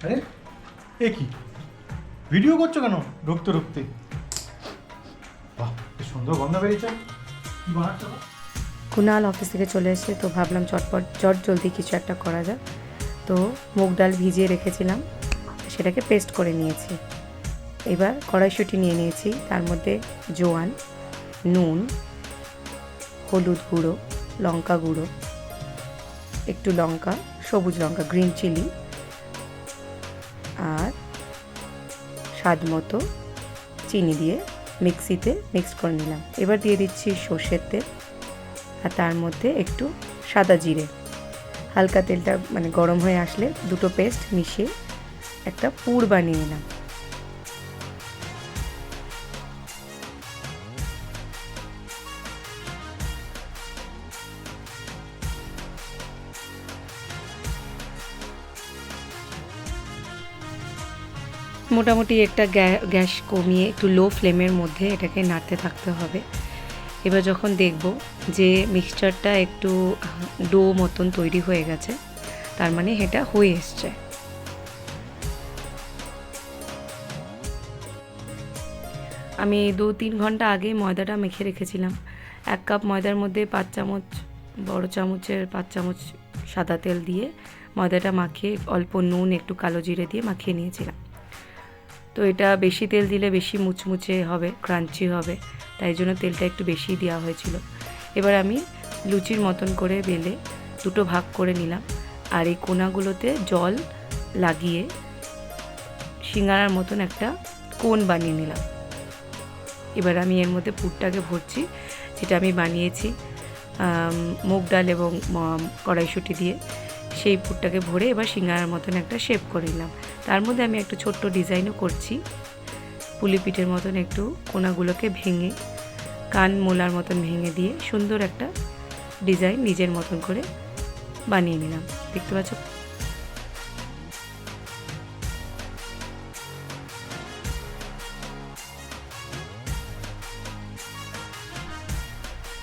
আরে এ কি ভিডিও করছো কেন ঢুকতে ঢুকতে? বাহ, কি সুন্দর গন্ধ বেরিয়েছে। কি বানাচ্ছো? কুনাল অফিস থেকে চলে এসে তো ভাবলাম চট জলদি কিছু একটা করা যাক। তো মুগ ডাল ভিজিয়ে রেখেছিলাম, সেটাকে পেস্ট করে নিয়েছি। এবার কড়াইশুঁটি নিয়ে নিয়েছি, তার মধ্যে জোয়ান, নুন, হলুদ গুঁড়ো, লঙ্কা গুঁড়ো, একটু লঙ্কা, সবুজ লঙ্কা, গ্রিন চিলি, আর স্বাদ মতো চিনি দিয়ে মিক্সিতে মিক্স করে নিলাম। এবার দিয়ে দিচ্ছি সর্ষের তেল, আর তার মধ্যে একটু সাদা জিরে। হালকা তেলটা মানে গরম হয়ে আসলে দুটো পেস্ট মিশিয়ে একটা পুর বানিয়ে নিলাম। মোটামুটি একটা গ্যাস কমিয়ে একটু লো ফ্লেমের মধ্যে এটাকে নাড়তে থাকতে হবে। এবার যখন দেখব যে মিক্সচারটা একটু ডো মতন তৈরি হয়ে গেছে, তার মানে এটা হয়ে এসছে। আমি 2-3 ঘন্টা আগে ময়দাটা মেখে রেখেছিলাম। 1 কাপ ময়দার মধ্যে 5 চামচ, বড় চামচের 5 চামচ সাদা তেল দিয়ে ময়দাটা মাখিয়ে অল্প নুন, একটু কালো জিরে দিয়ে মাখিয়ে নিয়েছিলাম। তো এটা বেশি তেল দিলে বেশি মুচমুচে হবে, ক্রাঞ্চি হবে, তাই জন্য তেলটা একটু বেশি দেওয়া হয়েছিল। এবার আমি লুচির মতন করে বেলে দুটো ভাগ করে নিলাম, আর এই কোনাগুলোতে জল লাগিয়ে সিঙ্গারার মতন একটা কোন বানিয়ে নিলাম। এবার আমি এর মধ্যে পুরটাকে ভরছি, যেটা আমি বানিয়েছি মুগ ডাল এবং কড়াইশুঁটি দিয়ে। সেই পুরটাকে ভরে এবার সিঙ্গারার মতন একটা শেপ করে নিলাম। তার মধ্যে আমি একটু ছোট্ট ডিজাইনও করছি, পুলি পিঠের মতন একটু কোনাগুলোকে ভেঙে কান মোলার মতন ভেঙে দিয়ে সুন্দর একটা ডিজাইন নিজের মতন করে বানিয়ে নিলাম। দেখতে পাচ্ছ?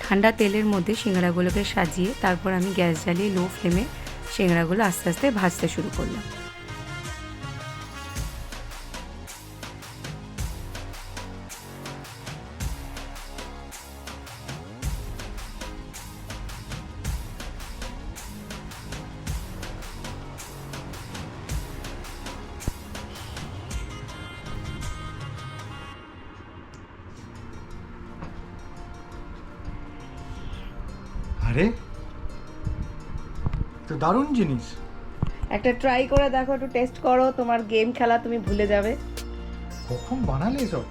ঠান্ডা তেলের মধ্যে সিঙ্গারাগুলোকে সাজিয়ে তারপর আমি গ্যাস জ্বালিয়ে লো ফ্লেমে সিঙ্গারাগুলো আস্তে আস্তে ভাজতে শুরু করলাম। আরে তো দারুণ জিনিস। একটা ট্রাই করে দেখো, একটু টেস্ট করো, তোমার গেম খেলা তুমি ভুলে যাবে। কখন বানালে এসব?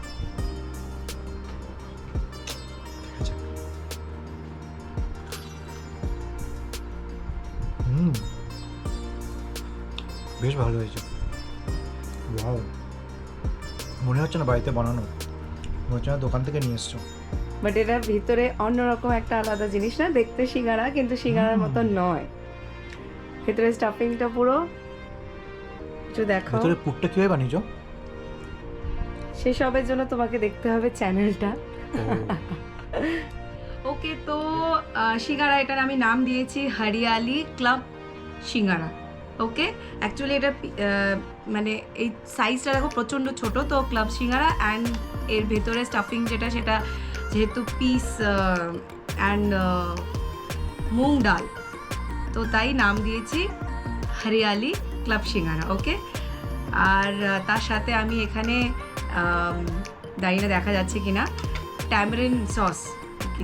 বেশ ভালো হয়েছে। ওয়াও, মনে হচ্ছে না বাড়িতে বানানো, মনে হচ্ছে না দোকান থেকে নিয়ে এসছো। বাট এটার ভিতরে অন্যরকম একটা আলাদা জিনিস না, দেখতে সিঙ্গারা কিন্তু সিঙ্গারার মতন নয়। ভিতরে স্টাফিংটা পুরো একটু দেখো। ভিতরে পুরটা কিভাবে বানিয়েছো? সেসবের জন্য তোমাকে দেখতে হবে চ্যানেলটা। ওকে, তো সিঙ্গারা এটার আমি নাম দিয়েছি হরিয়ালি ক্লাব সিঙ্গারা। ওকে, অ্যাকচুয়ালি এটা মানে এই সাইজটা দেখো প্রচণ্ড ছোট, তো ক্লাব সিঙ্গারা। অ্যান্ড এর ভেতরে স্টাফিং যেটা, সেটা যেহেতু পিস অ্যান্ড মুগ ডাল, তো তাই নাম দিয়েছি হরিয়ালি ক্লাব সিঙ্গারা। ওকে, আর তার সাথে আমি এখানে দাঁড়িয়ে দেখা যাচ্ছে কিনা ট্যামারিন সস,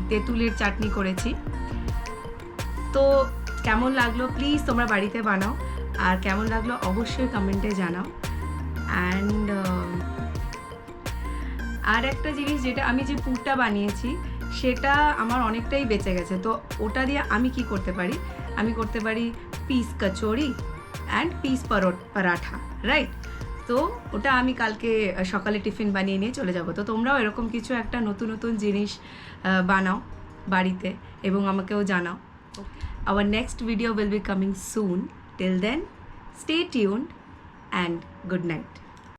তেঁতুলের চাটনি করেছি। তো কেমন লাগলো প্লিজ তোমরা বাড়িতে বানাও, আর কেমন লাগলো অবশ্যই কমেন্টে জানাও। অ্যান্ড আর একটা জিনিস, যেটা আমি যে পুরটা বানিয়েছি সেটা আমার অনেকটাই বেঁচে গেছে, তো ওটা দিয়ে আমি কি করতে পারি, আমি করতে পারি piece kachori and piece paratha, right? তো ওটা আমি কালকে সকালে টিফিন বানিয়ে নিয়ে চলে যাব। তো তোমরাও এরকম কিছু একটা নতুন নতুন জিনিস বানাও বাড়িতে এবং আমাকেও জানাও। Our next video will be coming soon. Till then, stay tuned and good night.